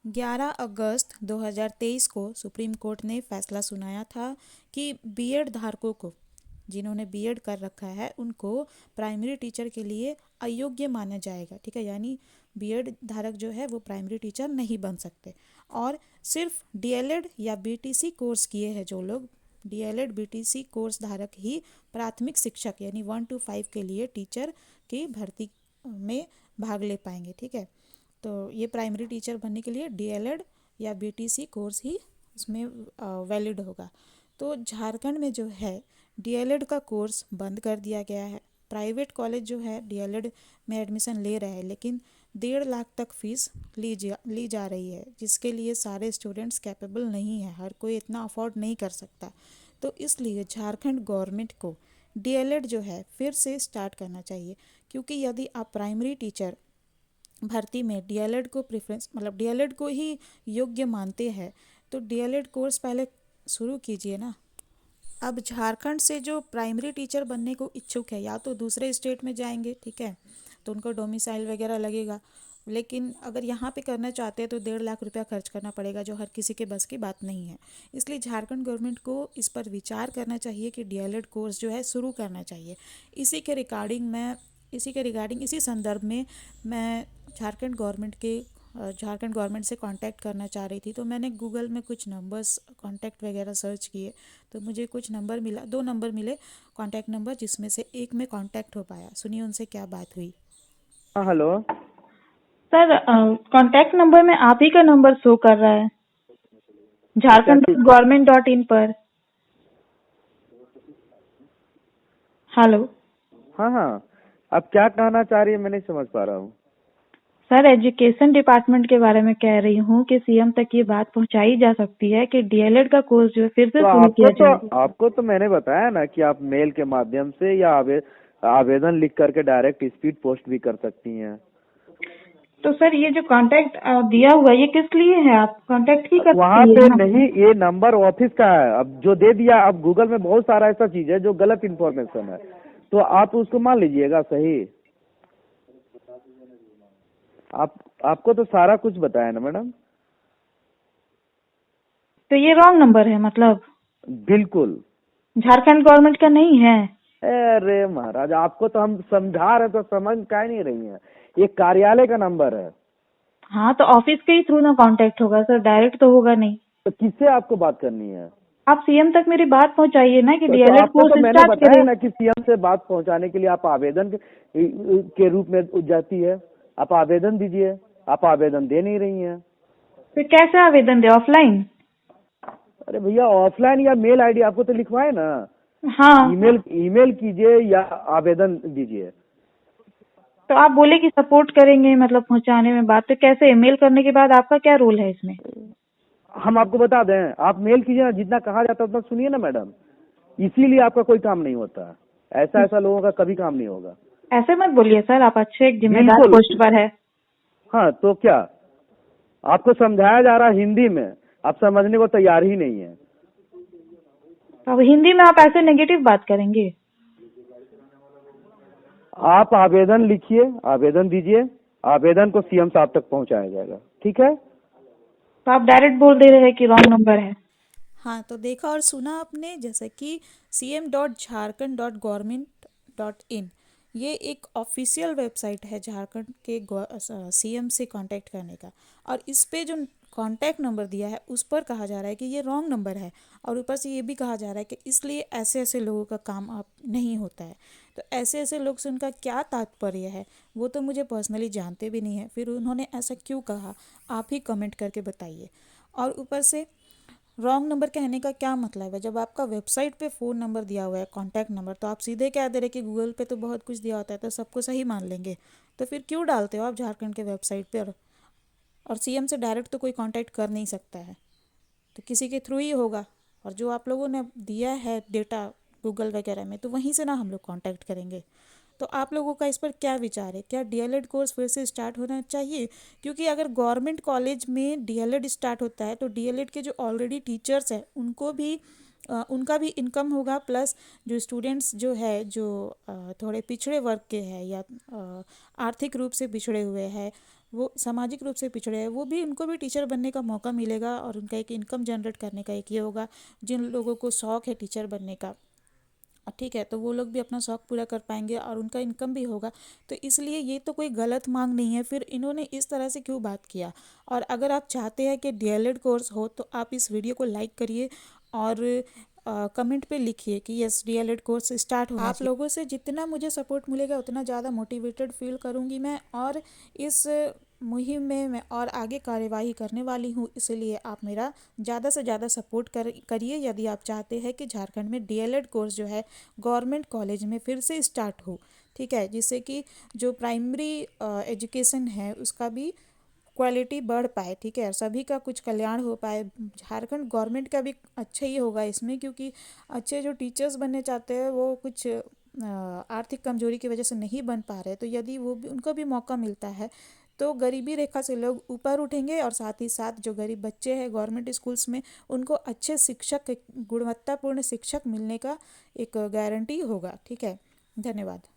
11 अगस्त 2023 को supreme court ने फैसला सुनाया था कि बीएड धारकों को, जिन्होंने बीएड कर रखा है, उनको प्राइमरी टीचर के लिए अयोग्य माना जाएगा। ठीक है, यानी बीएड धारक जो है वो प्राइमरी टीचर नहीं बन सकते। और सिर्फ डीएलएड या बीटीसी कोर्स किए हैं जो लोग, डीएलएड बीटीसी कोर्स धारक ही प्राथमिक शिक्षक यानी 1 to 5 के लिए टीचर की भर्ती में भाग ले पाएंगे। ठीक है, तो ये प्राइमरी टीचर बनने के लिए डीएलएड या बीटीसी कोर्स ही उसमें वैलिड होगा। तो झारखंड में जो है डीएलएड का कोर्स बंद कर दिया गया है। प्राइवेट कॉलेज जो है डीएलएड में एडमिशन ले रहे हैं, लेकिन 1.5 लाख तक फीस ली जा रही है, जिसके लिए सारे स्टूडेंट्स कैपेबल नहीं है, हर कोई इतना अफोर्ड नहीं कर सकता। तो इसलिए झारखंड गवर्नमेंट को डीएलएड जो है फिर से स्टार्ट करना चाहिए, क्योंकि यदि आप प्राइमरी टीचर भर्ती में डीएलएड को प्रेफरेंस, मतलब डीएलएड को ही योग्य मानते हैं, तो डीएलएड कोर्स पहले शुरू कीजिए ना। अब झारखंड से जो प्राइमरी टीचर बनने को इच्छुक है, या तो दूसरे स्टेट में जाएंगे, ठीक है, तो उनको डोमिसाइल वगैरह लगेगा, लेकिन अगर यहाँ पे करना चाहते हैं तो 1.5 लाख रुपया खर्च करना पड़ेगा, जो हर किसी के बस की बात नहीं है। इसलिए झारखंड गवर्नमेंट को इस पर विचार करना चाहिए कि डीएलएड कोर्स जो है शुरू करना चाहिए। इसी संदर्भ में मैं झारखंड गवर्नमेंट से कांटेक्ट करना चाह रही थी। तो मैंने गूगल में कुछ नंबर्स कांटेक्ट वगैरह सर्च किए, तो मुझे कुछ नंबर मिला, 2 नंबर मिले कांटेक्ट नंबर, जिसमें से एक में कांटेक्ट हो पाया। सुनिए उनसे क्या बात हुई। हाँ हेलो सर, कांटेक्ट नंबर में आप ही का नंबर शो कर रहा है क्या झारखंड चीज? गवर्नमेंट.in पर। हेलो हाँ हाँ, आप क्या कहना चाह रही है, मैं नहीं समझ पा रहा हूँ। सर, एजुकेशन डिपार्टमेंट के बारे में कह रही हूँ कि सीएम तक ये बात पहुंचाई जा सकती है कि डीएलएड का कोर्स जो है फिर से तो शुरू किया जाए। आपको तो मैंने बताया ना कि आप मेल के माध्यम से या आवेदन लिख करके डायरेक्ट स्पीड पोस्ट भी कर सकती हैं। तो सर, ये जो कांटेक्ट दिया हुआ है ये किस लिए है? आप कांटेक्ट ही कर वहाँ सकती पे है ना। नहीं, ये नंबर ऑफिस का है। अब जो दे दिया, अब गूगल में बहुत सारा ऐसा चीज है जो गलत इन्फॉर्मेशन है, तो आप उसको मान लीजिएगा सही। आपको तो सारा कुछ बताया ना मैडम। तो ये रॉन्ग नंबर है, मतलब बिल्कुल। झारखंड गवर्नमेंट का नहीं है। अरे महाराज, आपको तो हम समझा रहे तो समझ का ही नहीं रही हैं। ये कार्यालय का नंबर है। हाँ, तो ऑफिस के ही थ्रू ना कांटेक्ट होगा सर, डायरेक्ट तो होगा नहीं। तो किससे आपको बात करनी है? आप सीएम तक मेरी बात पहुंचाइए ना कि तो डीएलएड आपको कोर्स तो मैंने स्टार्ट बताया करें। ना कि सीएम से बात पहुंचाने के लिए आप आवेदन के रूप में जाती है। आप आवेदन दीजिए, आप आवेदन दे नहीं रही हैं। फिर कैसे आवेदन दे? ऑफलाइन? अरे भैया, ऑफलाइन या मेल आईडी आपको तो लिखवाए ना। हाँ, ईमेल कीजिए या आवेदन दीजिए। तो आप बोले कि सपोर्ट करेंगे, मतलब पहुंचाने में बात, तो कैसे? मेल करने के बाद आपका क्या रोल है इसमें? हम आपको बता दें, आप मेल कीजिए ना, जितना कहा जाता है उतना सुनिए ना मैडम। इसीलिए आपका कोई काम नहीं होता। ऐसा लोगों का कभी काम नहीं होगा। ऐसे मत बोलिए सर, आप अच्छे एक जिम्मेदार बिल्कुल। पोस्ट पर है। हाँ, तो क्या आपको समझाया जा रहा है हिंदी में, आप समझने को तैयार ही नहीं है। तो अब हिंदी में आप ऐसे नेगेटिव बात करेंगे? आप आवेदन लिखिए, आवेदन दीजिए, आवेदन को सीएम साहब तक पहुंचाया जाएगा। ठीक है? तो आप डायरेक्ट बोल दे रहे हैं कि रॉन्ग नंबर है। हाँ, तो देखा और सुना आपने, जैसे कि cm.jharkhand.government.in, ये एक ऑफिशियल वेबसाइट है झारखंड के सीएम से कांटेक्ट करने का। और इस पे जो कांटेक्ट नंबर दिया है उस पर कहा जा रहा है कि ये रॉन्ग नंबर है, और ऊपर से ये भी कहा जा रहा है कि इसलिए ऐसे ऐसे लोगों का काम आप नहीं होता है। तो ऐसे ऐसे लोग से उनका क्या तात्पर्य है वो तो मुझे पर्सनली जानते भी नहीं है, फिर उन्होंने ऐसा क्यों कहा आप ही कमेंट करके बताइए। और ऊपर से रॉन्ग नंबर कहने का क्या मतलब है? जब आपका वेबसाइट पे फ़ोन नंबर दिया हुआ है, कॉन्टैक्ट नंबर, तो आप सीधे कह दे रहे कि गूगल पे तो बहुत कुछ दिया होता है तो सबको सही मान लेंगे। तो फिर क्यों डालते हो आप झारखंड के वेबसाइट पर? और सीएम से डायरेक्ट तो कोई कांटेक्ट कर नहीं सकता है, तो किसी के थ्रू ही होगा। और जो आप लोगों ने दिया है डेटा गूगल वगैरह में, तो वहीं से ना हम लोग कांटेक्ट करेंगे। तो आप लोगों का इस पर क्या विचार है? क्या डीएलएड कोर्स फिर से स्टार्ट होना चाहिए? क्योंकि अगर गवर्नमेंट कॉलेज में डीएलएड स्टार्ट होता है तो डीएलएड के जो ऑलरेडी टीचर्स हैं उनका भी इनकम होगा, प्लस जो स्टूडेंट्स जो है जो थोड़े पिछड़े वर्ग के हैं या आर्थिक रूप से पिछड़े हुए हैं, वो सामाजिक रूप से पिछड़े हैं, वो भी उनको भी टीचर बनने का मौका मिलेगा और उनका एक इनकम जनरेट करने का एक ये होगा। जिन लोगों को शौक़ है टीचर बनने का, ठीक है, तो वो लोग भी अपना शौक़ पूरा कर पाएंगे और उनका इनकम भी होगा। तो इसलिए ये तो कोई गलत मांग नहीं है, फिर इन्होंने इस तरह से क्यों बात किया। और अगर आप चाहते हैं कि डीएलएड कोर्स हो तो आप इस वीडियो को लाइक करिए और कमेंट पे लिखिए कि यस डीएलएड कोर्स स्टार्ट होना चाहिए। आप लोगों से जितना मुझे सपोर्ट मिलेगा उतना ज़्यादा मोटिवेटेड फील करूँगी मैं, और इस मुहिम में मैं और आगे कार्यवाही करने वाली हूँ। इसलिए आप मेरा ज़्यादा से ज़्यादा सपोर्ट करिए यदि आप चाहते हैं कि झारखंड में डीएलएड कोर्स जो है गवर्नमेंट कॉलेज में फिर से स्टार्ट हो, ठीक है, जिससे कि जो प्राइमरी एजुकेशन है उसका भी क्वालिटी बढ़ पाए, ठीक है, और सभी का कुछ कल्याण हो पाए। झारखंड गवर्नमेंट का भी अच्छा ही होगा इसमें, क्योंकि अच्छे जो टीचर्स बनने चाहते हैं वो कुछ आर्थिक कमजोरी की वजह से नहीं बन पा रहे, तो यदि वो भी उनको भी मौका मिलता है तो गरीबी रेखा से लोग ऊपर उठेंगे और साथ ही साथ जो गरीब बच्चे हैं गवर्नमेंट स्कूल्स में उनको अच्छे शिक्षक, गुणवत्तापूर्ण शिक्षक मिलने का एक गारंटी होगा। ठीक है, धन्यवाद।